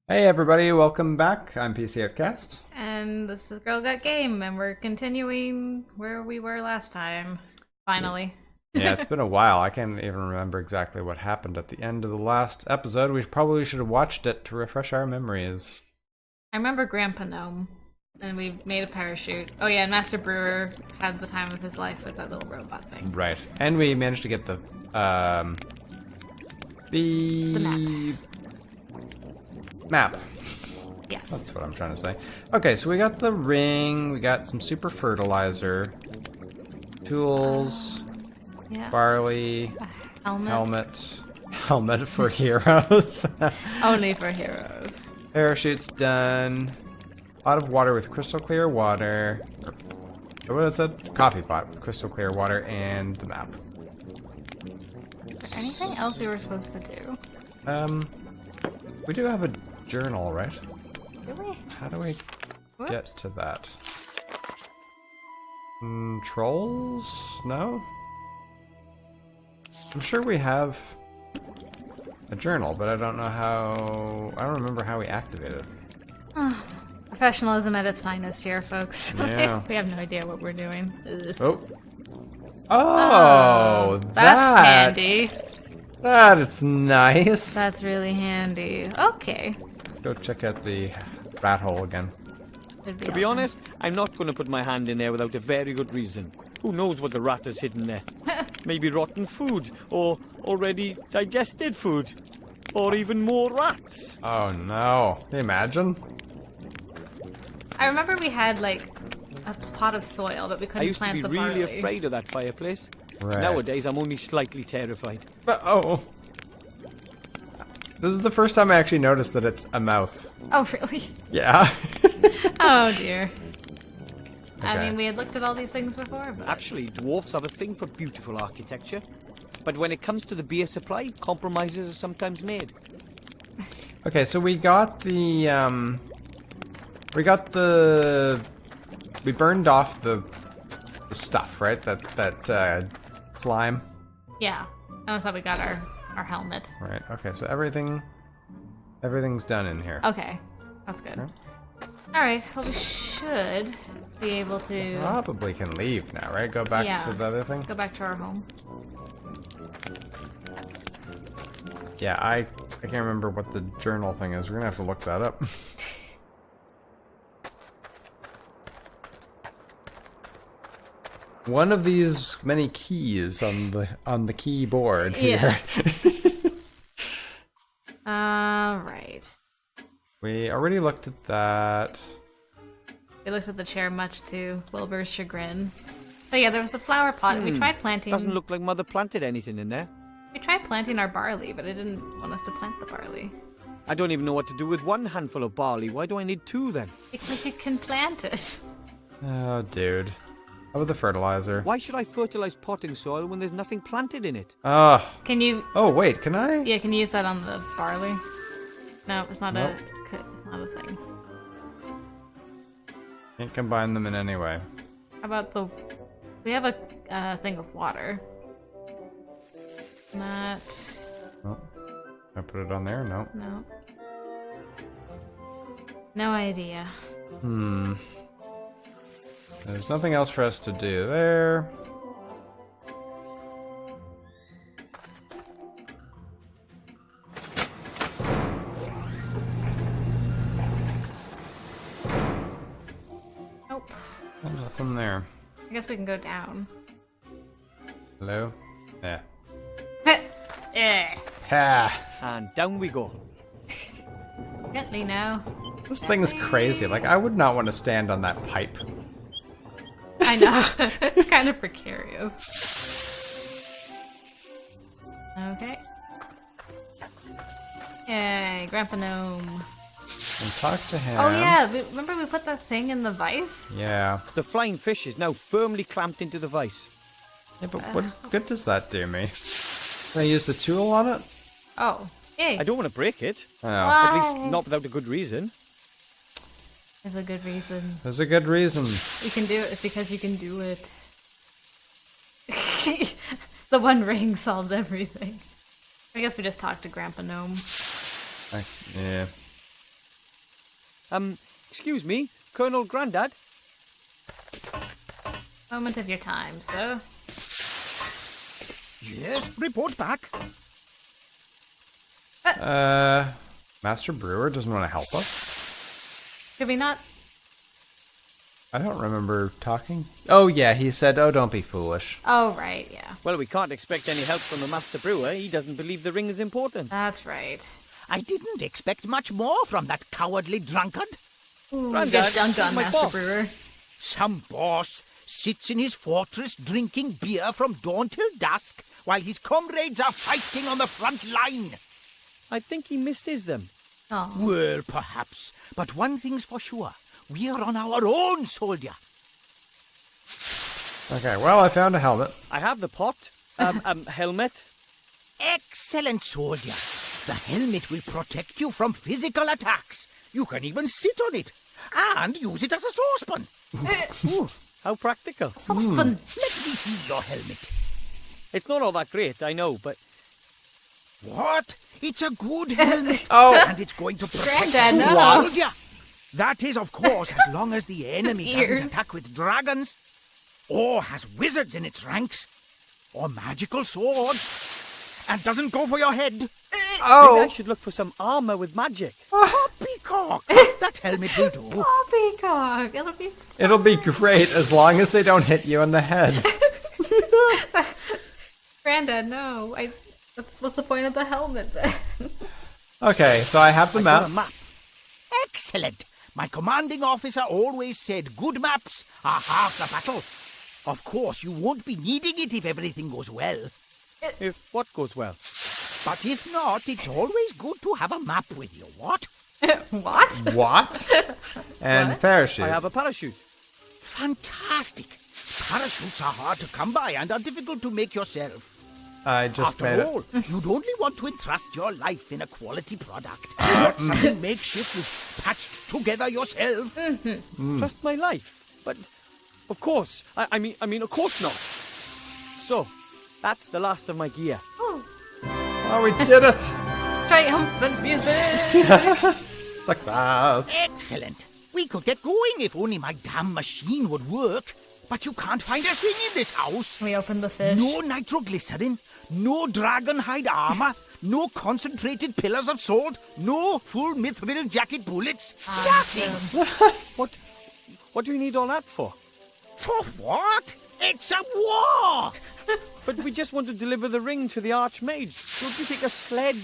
Hey everybody, welcome back. I'm PCOutcast. And this is Girl Got Game, and we're continuing where we were last time. Finally. Yeah, it's been a while. I can't even remember exactly what happened at the end of the last episode. We probably should have watched it to refresh our memories. I remember Grandpa Gnome, and we made a parachute. Oh yeah, and Master Brewer had the time of his life with that little robot thing. Right. And we managed to get the map. Yes. That's what I'm trying to say. Okay, so we got the ring, we got some super fertilizer, tools, Yeah. barley, Helmet. helmet for heroes. Only for heroes. Parachute's done. Pot of water with crystal clear water. Or what is it? Coffee pot with crystal clear water and the map. Anything else we were supposed to do? We do have a journal, right? Do we? How do we Whoops. get to that? Trolls? No? I'm sure we have a journal, but I don't know how... I don't remember how we activate it. Professionalism at its finest here, folks. Yeah. We have no idea what we're doing. Ugh. Oh, That's handy. That is nice. That's really handy. Okay. Go check out the rat hole again. To be honest, I'm not going to put my hand in there without a very good reason. Who knows what the rat has hidden there? Maybe rotten food, or already digested food, or even more rats. Oh no. Can you imagine? I remember we had like a pot of soil, but we I couldn't used to plant be the really barley. afraid of that fireplace. Right. Nowadays, I'm only slightly terrified. But, oh. This is the first time I actually noticed that it's a mouth. Oh, really? Yeah. Oh, dear. I Okay. mean, we had looked at all these things before, but... Actually, dwarfs have a thing for beautiful architecture. But when it comes to the beer supply, compromises are sometimes made. Okay, so we got the, we burned off the stuff, right? That slime. Yeah. That's how we got our helmet. Right, okay, so everything's done in here. Okay. That's good. Okay. Alright, well, we should be able to Probably can leave now, right? Go back Yeah. to the other thing? go back to our home. Yeah, I can't remember what the journal thing is. We're gonna have to look that up. One of these many keys on the keyboard here. Alright. We already looked at that. We looked at the chair much to Wilbur's chagrin. But yeah, there was a flower pot, and we tried planting... Doesn't look like Mother planted anything in there. We tried planting our barley, but it didn't want us to plant the barley. I don't even know what to do with one handful of barley. Why do I need two then? Because you can plant it. Oh, dude. How about the fertilizer? Why should I fertilize potting soil when there's nothing planted in it? Oh. Can you... Oh, wait, can I? Yeah, can you use that on the barley? No, it's not Nope. it's not a thing. Can't combine them in any way. How about the... We have a thing of water. Not... Oh. I put it on there? No. No. No idea. Hmm. There's nothing else for us to do there. Nope. Nothing there. I guess we can go down. Hello? Yeah. Eh. Ha! And down we go. Gently now. This thing is crazy. Like, I would not want to stand on that pipe. I know. It's kind of precarious. Okay. Yay, Grandpa Gnome. And talk to him. Oh yeah, remember we put that thing in the vice? Yeah. The flying fish is now firmly clamped into the vice. Yeah, but what good does that do me? Can I use the tool on it? Oh, yay. I don't want to break it. Oh. At least Why? not without a good reason. There's a good reason. There's a good reason. You can do it. It's because you can do it. The one ring solves everything. I guess we just talked to Grandpa Gnome. Yeah. Excuse me, Colonel Grandad? Moment of your time, sir. Yes, report back. Master Brewer doesn't want to help us? Could we not? I don't remember talking. Oh, yeah, he said, oh, don't be foolish. Oh, right, yeah. Well, we can't expect any help from the Master Brewer. He doesn't believe the ring is important. That's right. I didn't expect much more from that cowardly drunkard. Ooh, Grandad, get dunked on, my Master boss. Brewer. Some boss sits in his fortress drinking beer from dawn till dusk while his comrades are fighting on the front line. I think he misses them. Oh. Well, perhaps. But one thing's for sure. We are on our own, soldier. Okay, well, I found a helmet. I have the pot. Helmet. Excellent, soldier. The helmet will protect you from physical attacks. You can even sit on it and use it as a saucepan. Ooh, how practical. Saucepan. Let me see your helmet. It's not all that great, I know, but What? It's a good helmet. Oh. And it's going to protect Granddad, you, no. soldier. That is, of course, as long as the enemy His doesn't ears. attack with dragons, or has wizards in its ranks, or magical swords, and doesn't go for your head. maybe I Oh! should look for some armor with magic. Poppycock! That helmet will do. Poppycock. It'll be. It'll be great as long as they don't hit you in the head. Granddad, no. What's the point of the helmet then? Okay, so I have the I got a map. map. Excellent. My commanding officer always said good maps are half the battle. Of course, you won't be needing it if everything goes well. If what goes well? But if not, it's always good to have a map with you. What? What? What? And What? parachute. I have a parachute. Fantastic. Parachutes are hard to come by and are difficult to make yourself. I just made After it. all, you'd only want to entrust your life in a quality product, not something makeshift you've patched together yourself. Trust my life. But, of course. I mean, of course not. So, that's the last of my gear. Oh, Oh, we did it! triumphant music! Success! Excellent. We could get going if only my damn machine would work. But you can't find a thing in this house. We opened the fish. No nitroglycerin, no dragon hide armor, no concentrated pillars of salt, no full mithril jacket bullets. Nothing. What do you need all that for? For what? It's a war! But we just want to deliver the ring to the Archmage. Don't you think a sled...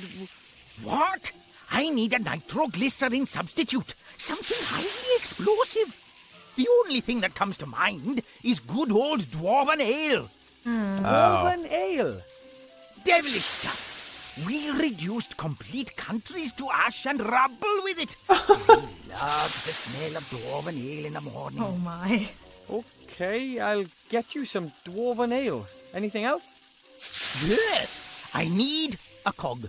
What? I need a nitroglycerin substitute. Something highly explosive. The only thing that comes to mind is good old dwarven ale. Dwarven ale. Devilish stuff. We reduced complete countries to ash and rubble with it. I love the smell of dwarven ale in the morning. Oh my. Okay, I'll get you some dwarven ale. Anything else? Yes, I need a cog.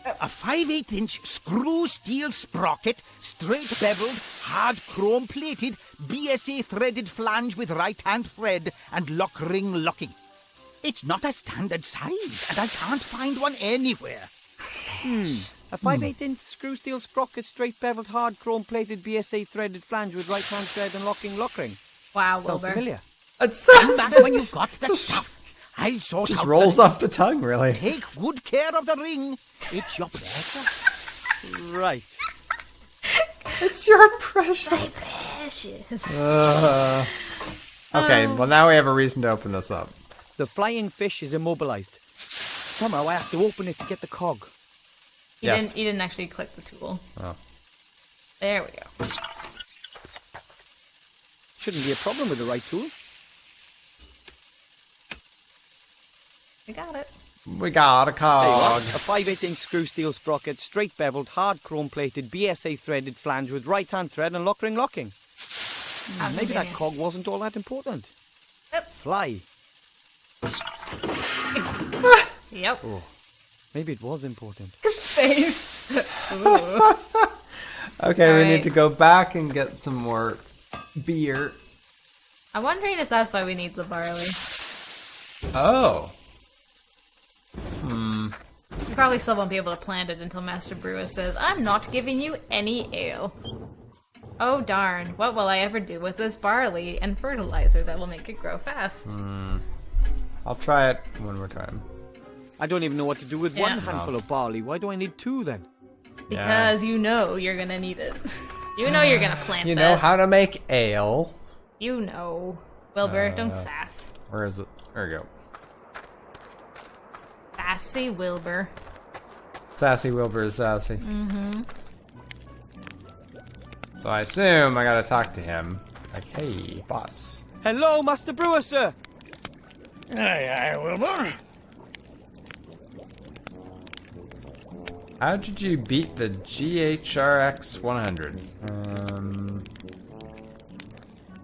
A 5/8-inch screw steel sprocket, straight beveled, hard chrome plated, BSA threaded flange with right hand thread and lock ring locking. It's not a standard size, and I can't find one anywhere. A 5/8-inch screw steel sprocket, straight beveled, hard chrome plated BSA threaded flange with right hand thread and locking lock ring. Wow, Sounds Wilbur. familiar. It Come back when you've got the stuff. I'll sort just out rolls the... off the tongue, really. Take good care of the ring. It's your pleasure. Right. It's your precious. Precious. Okay, well now we have a reason to open this up. The flying fish is immobilized. Somehow I have to open it to get the cog. Yes. You didn't actually click the tool. Oh. There we go. Shouldn't be a problem with the right tool. We got it. We got a There you are. cog. A 5/8-inch screw steel sprocket, straight beveled, hard chrome plated, BSA threaded flange with right hand thread and lock ring locking. Maybe that cog wasn't all that important. Yep. Fly. Yep. Maybe it was important. His face. Okay, we Alright. need to go back and get some more beer. I'm wondering if that's why we need the barley. Oh. You probably still won't be able to plant it until Master Brewer says, I'm not giving you any ale. Oh darn, what will I ever do with this barley and fertilizer that will make it grow fast? I'll try it one more time. I don't even know what to do with one Yeah. handful of barley. Why do I need two then? Because you know you're gonna need it. You know you're gonna plant You that. know how to make ale. You know. Wilbur, don't sass. Where is it? There we go. Sassy Wilbur. Sassy Wilbur is sassy. So I assume I gotta talk to him. Like, hey, boss. Hello, Master Brewer, sir. Aye, Wilbur. How did you beat the GHRX 100?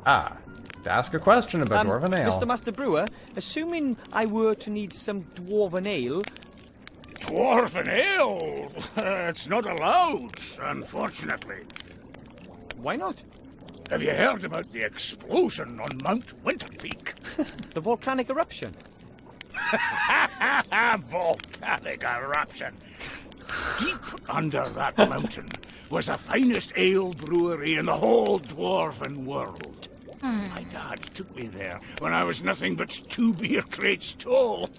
To ask a question about Dwarven Ale. Mr. Master Brewer, assuming I were to need some dwarven ale, Dwarven ale? It's not allowed, unfortunately. why not? Have you heard about the explosion on Mount Winterpeak? The volcanic eruption. Volcanic eruption. Deep under that mountain was the finest ale brewery in the whole Dwarven world. My dad took me there when I was nothing but 2 beer crates tall.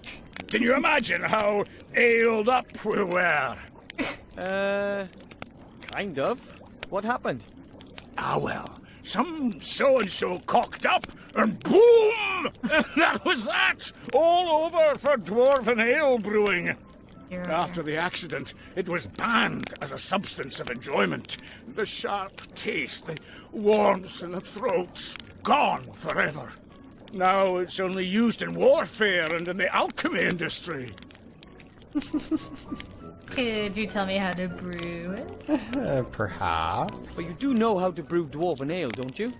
Can you imagine how aled up we were? Kind of. What happened? Ah, well, some so-and-so cocked up, and boom! That was that! All over for Dwarven ale brewing. After the accident, it was banned as a substance of enjoyment. The sharp taste, the warmth in the throat, gone forever. Now it's only used in warfare and in the alchemy industry. Could you tell me how to brew it? Perhaps. But you do know how to brew dwarven ale, don't you?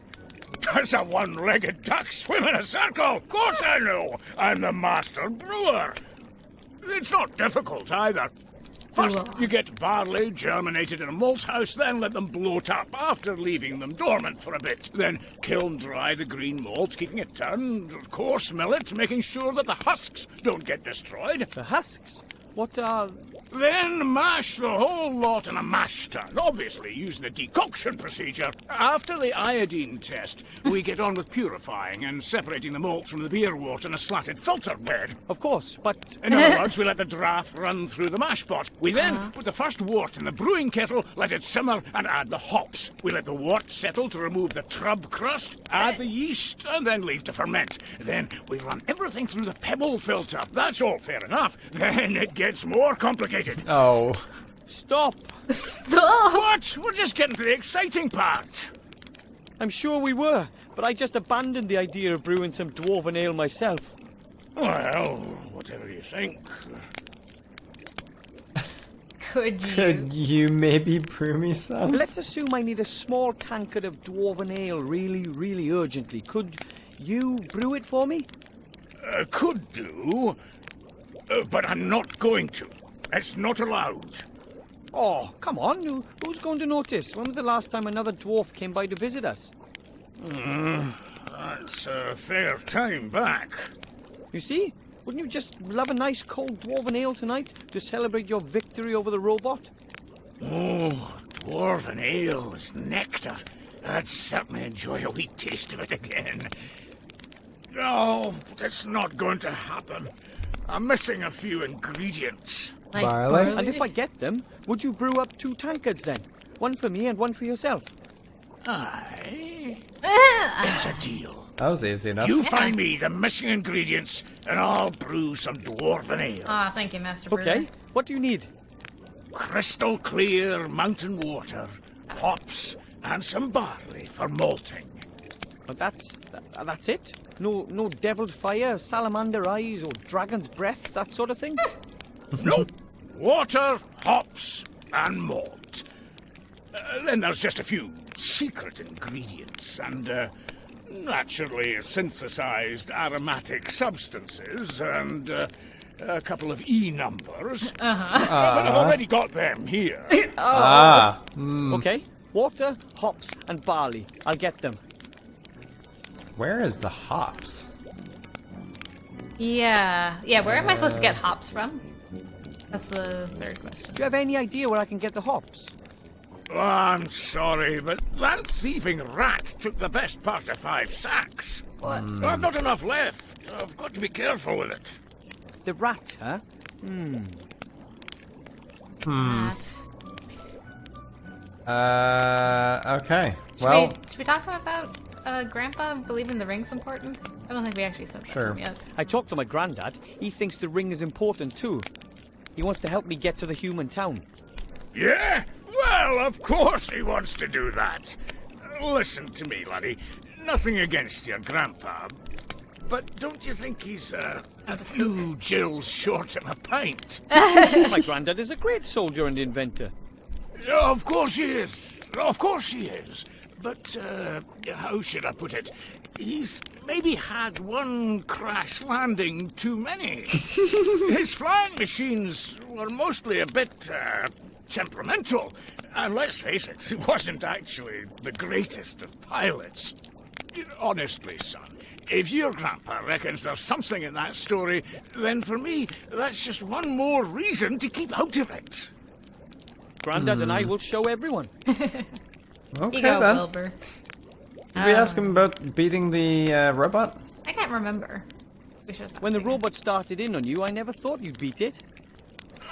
Does a one-legged duck swim in a circle? Of course I know. I'm the Master Brewer. It's not difficult either. First, you get barley germinated in a malt house, then let them bloat up after leaving them dormant for a bit. Then kiln dry the green malt, keeping it turned. Of course, mill it, making sure that the husks don't get destroyed. The husks? What are... Then mash the whole lot in a mash tun, obviously using a decoction procedure. After the iodine test, we get on with purifying and separating the malt from the beer wort in a slatted filter bed. Of course, but... In other words, we let the draft run through the mash pot. We then put the first wort in the brewing kettle, let it simmer, and add the hops. We let the wort settle to remove the trub crust, add the yeast, and then leave to ferment. Then we run everything through the pebble filter. That's all fair enough. Then it gets more complicated. Oh. Stop! Stop! What? We're just getting to the exciting part. I'm sure we were, but I just abandoned the idea of brewing some dwarven ale myself. Well, whatever you think. Could you? Could you maybe brew me some? Let's assume I need a small tankard of dwarven ale really, really urgently. Could you brew it for me? Could do, but I'm not going to. It's not allowed. Oh, come on. Who's going to notice? When was the last time another dwarf came by to visit us? That's a fair time back. You see? Wouldn't you just love a nice cold dwarven ale tonight to celebrate your victory over the robot? Oh, dwarven ale is nectar. I'd certainly enjoy a wee taste of it again. No, it's not going to happen. I'm missing a few ingredients. Like Barley? And if I get them, would you brew up 2 tankards then? One for me and one for yourself. Aye. It's a deal. That was easy enough. You find me the missing ingredients, and I'll brew some dwarven ale. Ah, thank you, Master Brewer. Okay, what do you need? Crystal clear mountain water, hops, and some barley for malting. But that's it? No deviled fire, salamander eyes, or dragon's breath, that sort of thing? Nope. Water, hops, and malt. Then there's just a few secret ingredients and naturally synthesized aromatic substances and a couple of E numbers. But I've already got them here. Okay, water, hops, and barley. I'll get them. Where is the hops? Yeah. Where am I supposed to get hops from? That's the third question. Do you have any idea where I can get the hops? Oh, I'm sorry, but that thieving rat took the best part of 5 sacks. What? I've not enough left. I've got to be careful with it. The rat, huh? That. Okay. Should we talk to him about Grandpa believing the ring's important? I don't think we actually said that to him yet. I talked to my granddad. He thinks the ring is important too. He wants to help me get to the human town. Yeah? Well, of course he wants to do that. Listen to me, laddie. Nothing against your grandpa. But don't you think he's a few Jills short of a pint? My granddad is a great soldier and inventor. Of course he is. Of course he is. But, how should I put it? He's maybe had one crash landing too many. His flying machines were mostly a bit, temperamental. And let's face it, he wasn't actually the greatest of pilots. Honestly, son, if your grandpa reckons there's something in that story, then for me, that's just one more reason to keep out of it. Grandad and I will show everyone. Okay, You go, then. Wilbur. Did we ask him about beating the robot? I can't remember. We should have When the asked him. robot started in on you, I never thought you'd beat it.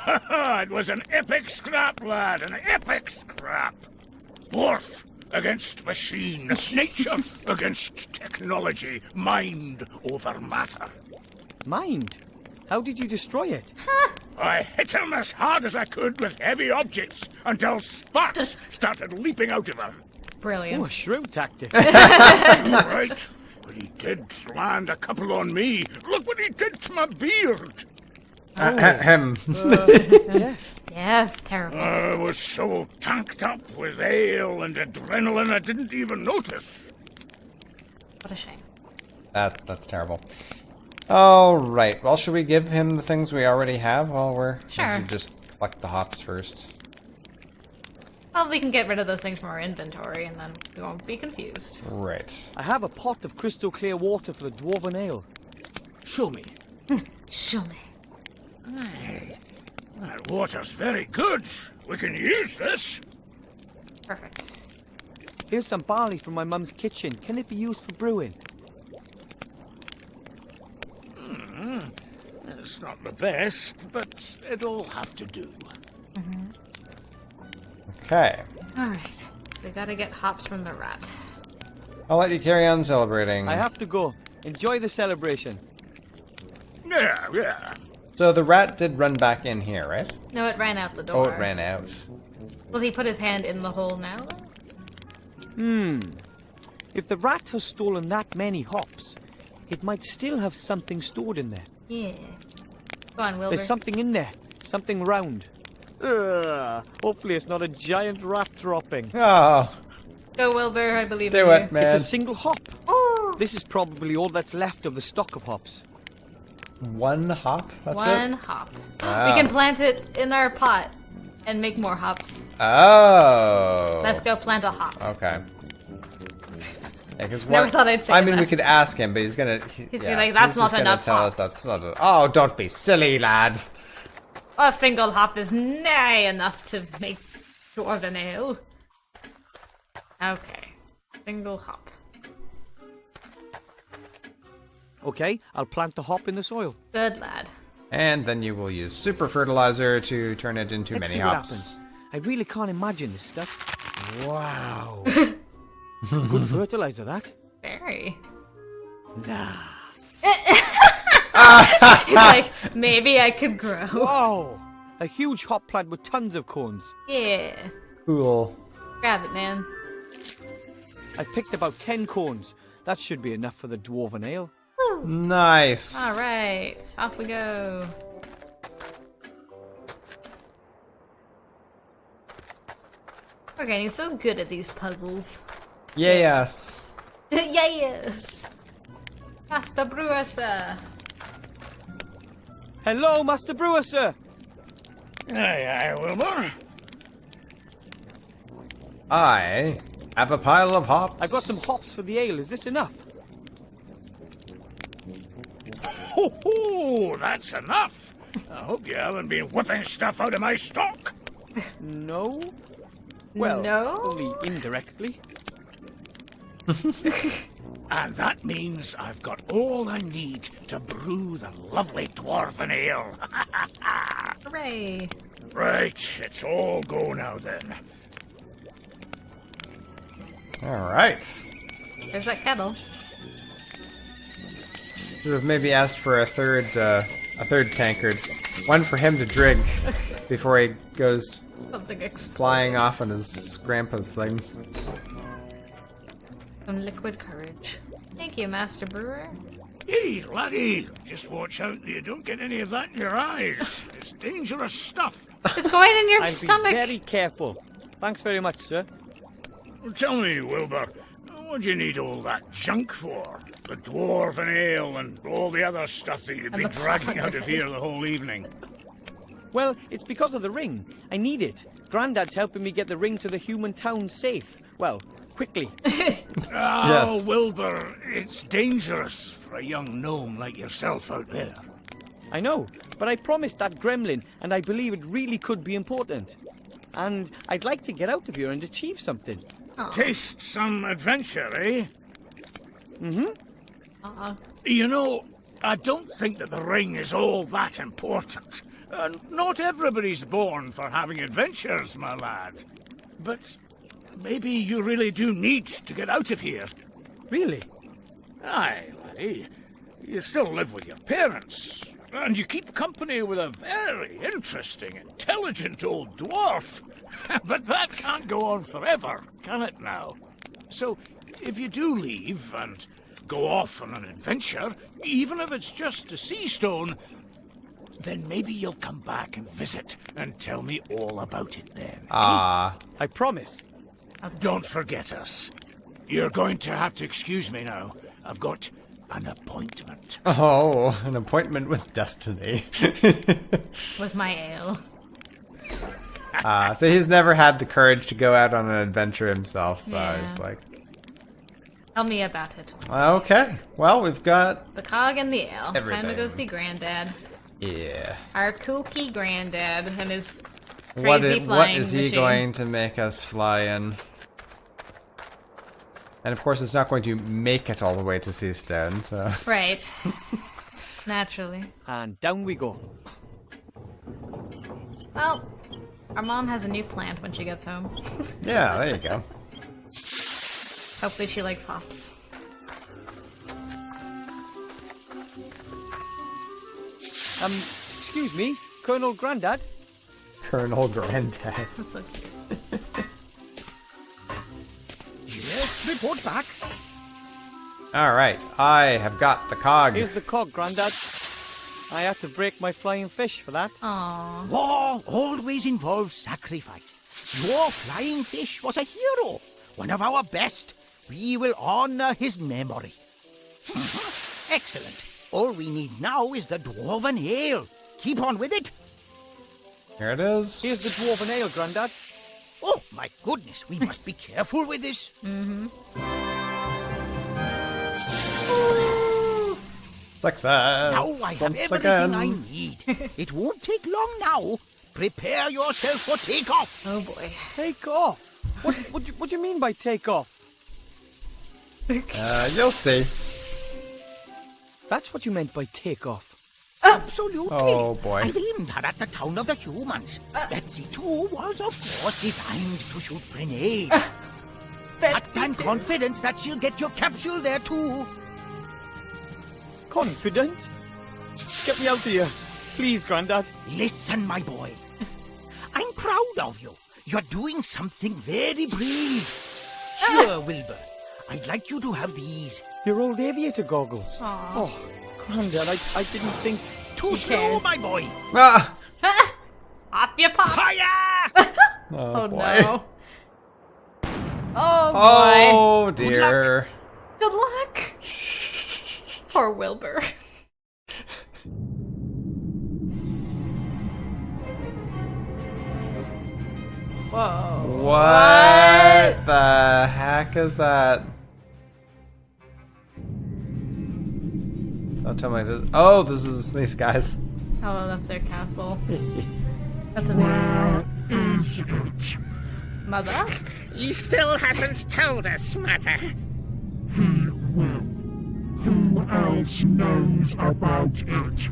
It was an epic scrap, lad, an epic scrap. Worth against machine, nature against technology, mind over matter. Mind? How did you destroy it? I hit him as hard as I could with heavy objects until sparks started leaping out of him. Brilliant. Oh, a shrewd tactic. Right, but he did land a couple on me. Look what he did to my beard. Him. Yes. Yes, terrible. I was so tanked up with ale and adrenaline I didn't even notice. What a shame. That's terrible. All right. Well, should we give him the things we already have while we're... Sure. We should just collect the hops first. Well, we can get rid of those things from our inventory, and then we won't be confused. Right. I have a pot of crystal clear water for the dwarven ale. Show me. Show me. Hey, that water's very good. We can use this. Perfect. Here's some barley from my mum's kitchen. Can it be used for brewing? It's not the best, but it'll have to do. Okay. Alright. So we gotta get hops from the rat. I'll let you carry on celebrating. I have to go. Enjoy the celebration. Yeah. So the rat did run back in here, right? No, it ran out the Oh, door. it ran out. Will he put his hand in the hole now, though? If the rat has stolen that many hops, it might still have something stored in there. Yeah. Go on, Wilbur. There's something in there. Something round. Hopefully it's not a giant rat dropping. Oh, Go, Wilbur. I believe in do you. it, man. It's a single hop. Ooh. This is probably all that's left of the stock of hops. One hop? That's One it? hop. Wow. We can plant it in our pot and make more hops. Oh. Let's go plant a hop. Okay. Yeah, 'cause Never what- thought I'd say I mean, that. we could ask him, but he's gonna... He's gonna be like, "That's he's just not gonna enough tell hops." us that's not a, Oh, don't be silly, lad. A single hop is nigh enough to make dwarven ale. Okay. Single hop. Okay, I'll plant the hop in the soil. Good lad. And then you will use super fertilizer to turn it into Let's many see what hops. happens. I really can't imagine this stuff. Wow. Good fertilizer, that. Very. Nah. He's like, maybe I could grow. Whoa! A huge hop plant with tons of cones. Yeah. Cool. Grab it, man. I picked about 10 cones. That should be enough for the dwarven ale. Nice. Alright. Off we go. We're getting so good at these puzzles. Yes. Yes! Master Brewer, sir. Hello, Master Brewer, sir! Aye, Wilbur. I have a pile of hops. I've got some hops for the ale. Is this enough? Ho, that's enough. I hope you haven't been whipping stuff out of my stock. No. Well, No? only indirectly. And that means I've got all I need to brew the lovely dwarven ale. Hooray. Right, it's all go now then. Alright. There's that kettle. Should have maybe asked for a third tankard. One for him to drink before he goes Something explodes. flying off on his grandpa's thing. Some liquid courage. Thank you, Master Brewer. Hey, laddie, just watch out that you don't get any of that in your eyes. It's dangerous stuff. It's going in your I'll stomach. be very careful. Thanks very much, sir. Tell me, Wilbur, what do you need all that junk for? The dwarven ale and all the other stuff that you've And been the dragging out of chocolate. here the whole evening. Well, it's because of the ring. I need it. Grandad's helping me get the ring to the human town safe. Well, quickly. Oh, Yes. Wilbur, it's dangerous for a young gnome like yourself out there. I know, but I promised that gremlin, and I believe it really could be important. And I'd like to get out of here and achieve something. Taste some adventure, eh? Uh-uh. You know, I don't think that the ring is all that important. Not everybody's born for having adventures, my lad. But maybe you really do need to get out of here. Really? Aye, laddie. You still live with your parents, and you keep company with a very interesting, intelligent old dwarf. But that can't go on forever, can it now? So, if you do leave and go off on an adventure, even if it's just to Seastone, then maybe you'll come back and visit and tell me all about it then. Ah. I promise. Don't forget us. You're going to have to excuse me now. I've got an appointment. Oh, an appointment with destiny. With my ale. So he's never had the courage to go out on an adventure himself, so Yeah. he's like, Tell me about it. okay, well, we've got, The cog and the ale. Time to go Everything. see Granddad. yeah. Our kooky Granddad and his crazy What is flying he machine. going to make us fly in? And of course, it's not going to make it all the way to Seastone, so... Right. Naturally. And down we go. Well, our mom has a new plant when she gets home. Yeah, there you go. Hopefully she likes hops. Excuse me, Colonel Grandad? Colonel Granddad. That's so cute. Yes, report back. Alright, I have got the cog. Here's the cog, Grandad. I had to break my flying fish for that. Aww. War always involves sacrifice. Your flying fish was a hero, one of our best. We will honor his memory. Excellent. All we need now is the dwarven ale. Keep on with it. Here it is. Here's the dwarven ale, Grandad. Oh, my goodness, we must be careful with this. Success! Now I have Once everything again. I need. It won't take long now. Prepare yourself for takeoff. Oh boy. Take off. What do you mean by take off? You'll see. That's what you meant by take off. Absolutely. Oh, boy. I've aimed her at the town of the humans. Betsy, too, was, of course, designed to shoot grenades. But I'm confident that she'll get your capsule there, too. Confident? Get me out of here. Please, Grandad. Listen, my boy. I'm proud of you. You're doing something very brave. Sure, Wilbur. I'd like you to have these. Your old aviator goggles. Aw. Oh, Grandad, I didn't think... Too slow, Okay. my boy. Ah! Off you pop! Fire! Oh boy. no. Oh boy. Oh dear. Good luck. Poor Wilbur. Whoa. What the heck is that? Don't tell me this. Oh, this is these guys. Oh, that's their castle. That's amazing. Mother? He still hasn't told us, Mother. He will. Who else knows about it?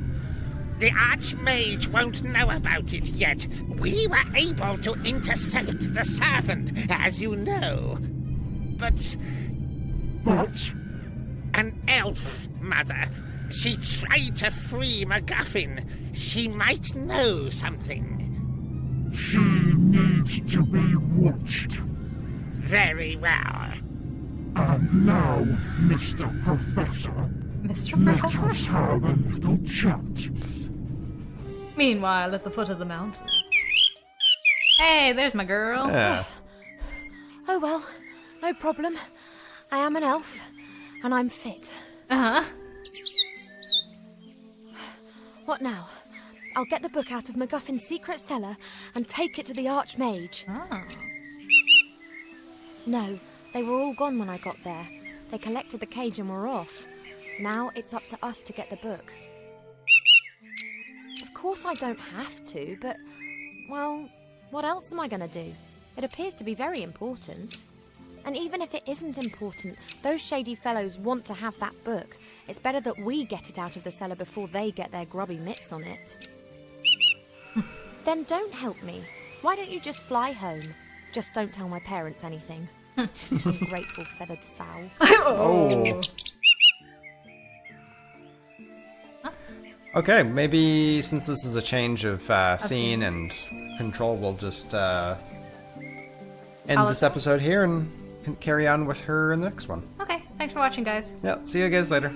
The Archmage won't know about it yet. We were able to intercept the servant, as you know. But But an elf, Mother. She tried to free MacGuffin. She might know something. she needs to be watched. Very well. And now, Mr. Professor, Mr. let us Professor? have a little chat. Meanwhile, at the foot of the mountain. Hey, there's my girl. Yeah. Oh well, no problem. I am an elf, and I'm fit. Uh-huh. What now? I'll get the book out of MacGuffin's secret cellar and take it to the Archmage. Oh. No, they were all gone when I got there. They collected the cage and were off. Now it's up to us to get the book. Of course I don't have to, but, well, what else am I going to do? It appears to be very important. And even if it isn't important, those shady fellows want to have that book. It's better that we get it out of the cellar before they get their grubby mitts on it. Then don't help me. Why don't you just fly home? Just don't tell my parents anything. Ungrateful feathered fowl. Oh. Okay, maybe since this is a change of scene and control, we'll just end this episode here and carry on with her in the next one. Okay, thanks for watching, guys. Yeah, see you guys later.